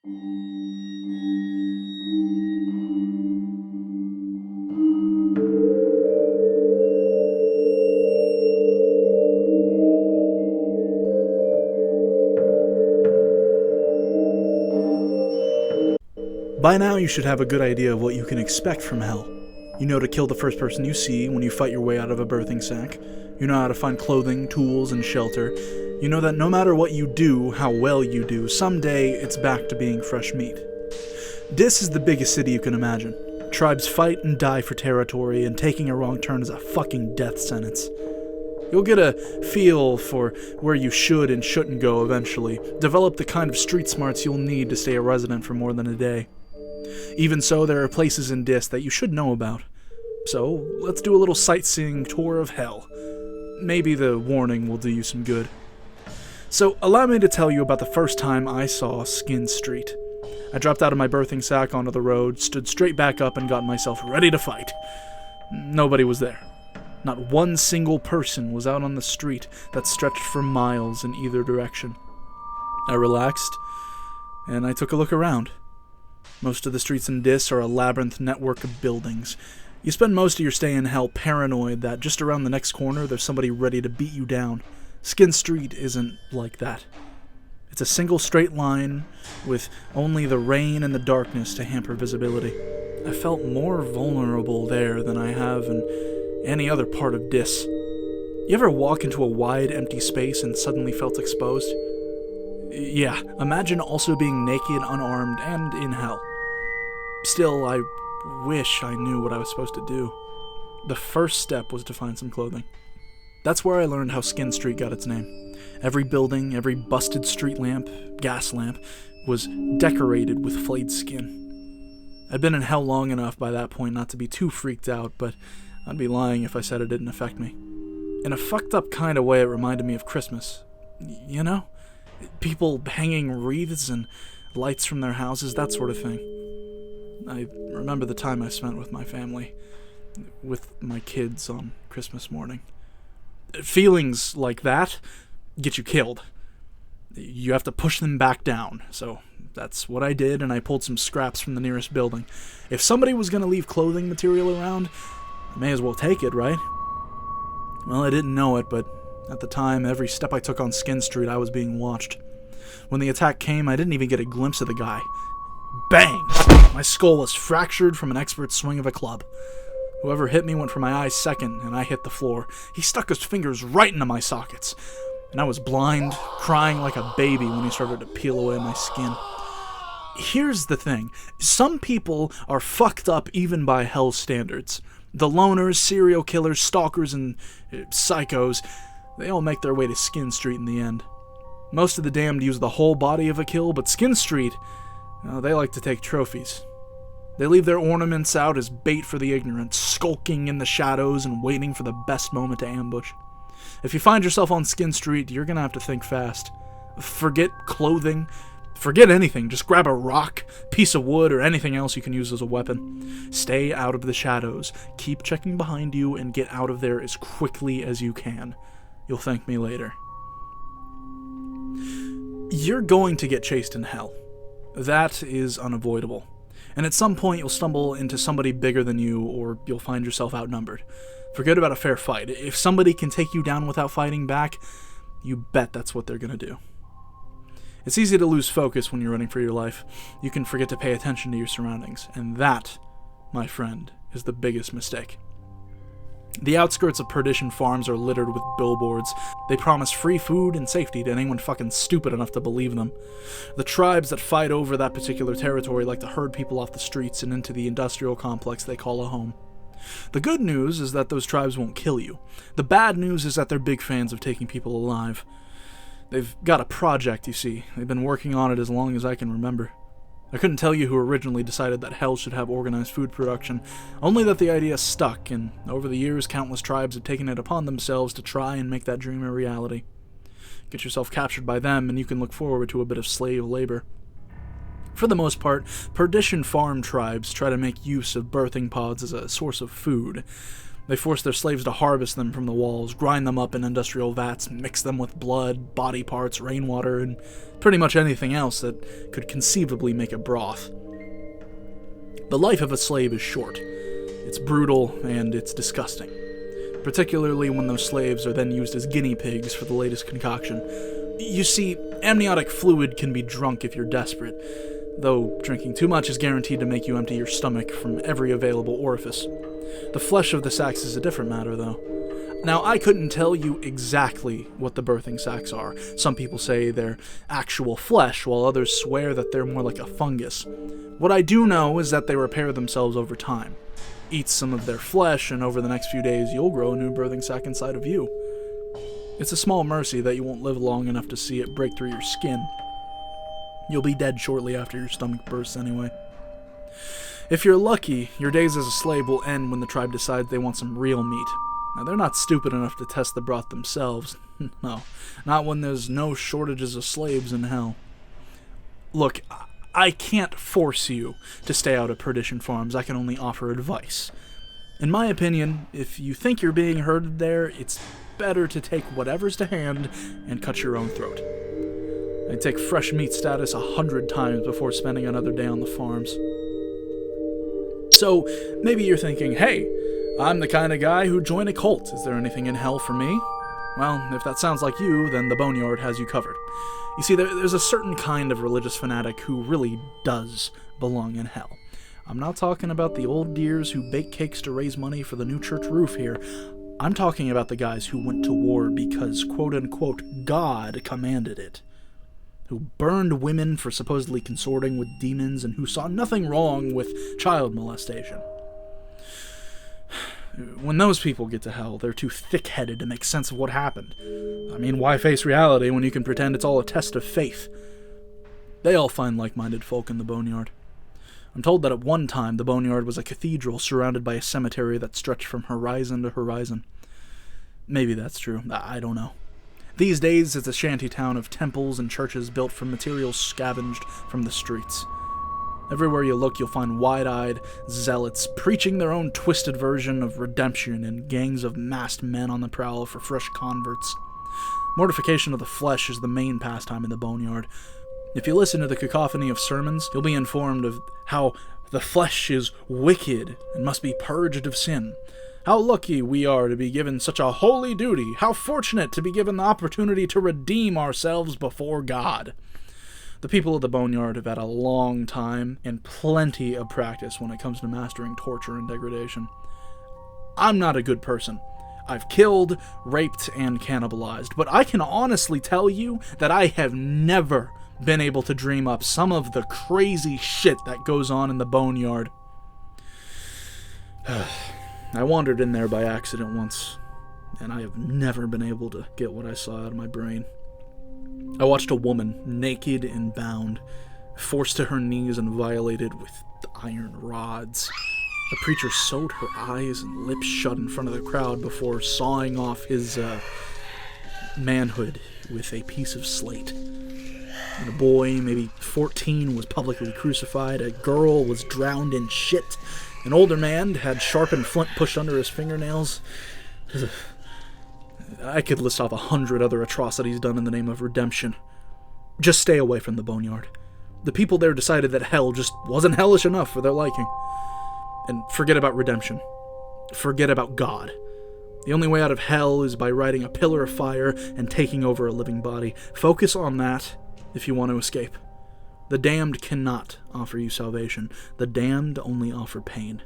By now you should have a good idea of what you can expect from hell. You know to kill the first person you see when you fight your way out of a birthing sack. You know how to find clothing, tools, and shelter. You know that no matter what you do, how well you do, someday it's back to being fresh meat. Dis is the biggest city you can imagine. Tribes fight and die for territory, and taking a wrong turn is a fucking death sentence. You'll get a feel for where you should and shouldn't go eventually, develop the kind of street smarts you'll need to stay a resident for more than a day. Even so, there are places in Dis that you should know about. So, let's do a little sightseeing tour of hell. Maybe the warning will do you some good. So, allow me to tell you about the first time I saw Skin Street. I dropped out of my birthing sack onto the road, stood straight back up, and got myself ready to fight. Nobody was there. Not one single person was out on the street that stretched for miles in either direction. I relaxed, and I took a look around. Most of the streets in Dis are a labyrinth network of buildings. You spend most of your stay in hell paranoid that just around the next corner there's somebody ready to beat you down. Skin Street isn't like that. It's a single straight line with only the rain and the darkness to hamper visibility. I felt more vulnerable there than I have in any other part of Dis. You ever walk into a wide, empty space and suddenly felt exposed? Yeah, imagine also being naked, unarmed, and in hell. Still, I wish I knew what I was supposed to do. The first step was to find some clothing. That's where I learned how Skin Street got its name. Every building, every busted street lamp, gas lamp, was decorated with flayed skin. I'd been in hell long enough by that point not to be too freaked out, but I'd be lying if I said it didn't affect me. In a fucked up kind of way, it reminded me of Christmas. You know? People hanging wreaths and lights from their houses, that sort of thing. I remember the time I spent with my family, with my kids on Christmas morning. Feelings like that get you killed. You have to push them back down, so that's what I did, and I pulled some scraps from the nearest building. If somebody was going to leave clothing material around, I may as well take it, right? Well, I didn't know it, but at the time, every step I took on Skin Street, I was being watched. When the attack came, I didn't even get a glimpse of the guy. Bang! My skull was fractured from an expert swing of a club. Whoever hit me went for my eyes second, and I hit the floor. He stuck his fingers right into my sockets, and I was blind, crying like a baby when he started to peel away my skin. Here's the thing. Some people are fucked up even by hell's standards. The loners, serial killers, stalkers, and psychos, they all make their way to Skin Street in the end. Most of the damned use the whole body of a kill, but Skin Street, they like to take trophies. They leave their ornaments out as bait for the ignorant, skulking in the shadows and waiting for the best moment to ambush. If you find yourself on Skin Street, you're gonna have to think fast. Forget clothing, forget anything, just grab a rock, piece of wood, or anything else you can use as a weapon. Stay out of the shadows, keep checking behind you, and get out of there as quickly as you can. You'll thank me later. You're going to get chased in hell. That is unavoidable. And at some point you'll stumble into somebody bigger than you, or you'll find yourself outnumbered. Forget about a fair fight. If somebody can take you down without fighting back, you bet that's what they're gonna do. It's easy to lose focus when you're running for your life. You can forget to pay attention to your surroundings, and that, my friend, is the biggest mistake. The outskirts of Perdition Farms are littered with billboards. They promise free food and safety to anyone fucking stupid enough to believe them. The tribes that fight over that particular territory like to herd people off the streets and into the industrial complex they call a home. The good news is that those tribes won't kill you. The bad news is that they're big fans of taking people alive. They've got a project, you see. They've been working on it as long as I can remember. I couldn't tell you who originally decided that hell should have organized food production, only that the idea stuck, and over the years countless tribes have taken it upon themselves to try and make that dream a reality. Get yourself captured by them, and you can look forward to a bit of slave labor. For the most part, Perdition farm tribes try to make use of birthing pods as a source of food. They forced their slaves to harvest them from the walls, grind them up in industrial vats, mix them with blood, body parts, rainwater, and pretty much anything else that could conceivably make a broth. The life of a slave is short. It's brutal, and it's disgusting. Particularly when those slaves are then used as guinea pigs for the latest concoction. You see, amniotic fluid can be drunk if you're desperate, though drinking too much is guaranteed to make you empty your stomach from every available orifice. The flesh of the sacks is a different matter, though. Now, I couldn't tell you exactly what the birthing sacks are. Some people say they're actual flesh, while others swear that they're more like a fungus. What I do know is that they repair themselves over time. Eat some of their flesh, and over the next few days, you'll grow a new birthing sac inside of you. It's a small mercy that you won't live long enough to see it break through your skin. You'll be dead shortly after your stomach bursts anyway. If you're lucky, your days as a slave will end when the tribe decides they want some real meat. Now, they're not stupid enough to test the broth themselves. No, not when there's no shortages of slaves in hell. Look, I can't force you to stay out of Perdition Farms. I can only offer advice. In my opinion, if you think you're being herded there, it's better to take whatever's to hand and cut your own throat. I'd take fresh meat status 100 times before spending another day on the farms. So, maybe you're thinking, hey, I'm the kind of guy who'd join a cult. Is there anything in hell for me? Well, if that sounds like you, then the Boneyard has you covered. You see, there's a certain kind of religious fanatic who really does belong in hell. I'm not talking about the old dears who bake cakes to raise money for the new church roof here. I'm talking about the guys who went to war because, quote-unquote, God commanded it. Who burned women for supposedly consorting with demons and who saw nothing wrong with child molestation. When those people get to hell, they're too thick-headed to make sense of what happened. I mean, why face reality when you can pretend it's all a test of faith? They all find like-minded folk in the Boneyard. I'm told that at one time the Boneyard was a cathedral surrounded by a cemetery that stretched from horizon to horizon. Maybe that's true. I don't know. These days, it's a shanty town of temples and churches built from materials scavenged from the streets. Everywhere you look, you'll find wide-eyed zealots preaching their own twisted version of redemption and gangs of masked men on the prowl for fresh converts. Mortification of the flesh is the main pastime in the Boneyard. If you listen to the cacophony of sermons, you'll be informed of how the flesh is wicked and must be purged of sin. How lucky we are to be given such a holy duty. How fortunate to be given the opportunity to redeem ourselves before God. The people of the Boneyard have had a long time and plenty of practice when it comes to mastering torture and degradation. I'm not a good person. I've killed, raped, and cannibalized, but I can honestly tell you that I have never been able to dream up some of the crazy shit that goes on in the Boneyard. I wandered in there by accident once, and I have never been able to get what I saw out of my brain. I watched a woman, naked and bound, forced to her knees and violated with iron rods. The preacher sewed her eyes and lips shut in front of the crowd before sawing off his manhood with a piece of slate. And a boy, maybe 14, was publicly crucified. A girl was drowned in shit. An older man had sharpened flint pushed under his fingernails. I could list off 100 other atrocities done in the name of redemption. Just stay away from the Boneyard. The people there decided that hell just wasn't hellish enough for their liking. And forget about redemption. Forget about God. The only way out of hell is by riding a pillar of fire and taking over a living body. Focus on that if you want to escape. The damned cannot offer you salvation. The damned only offer pain.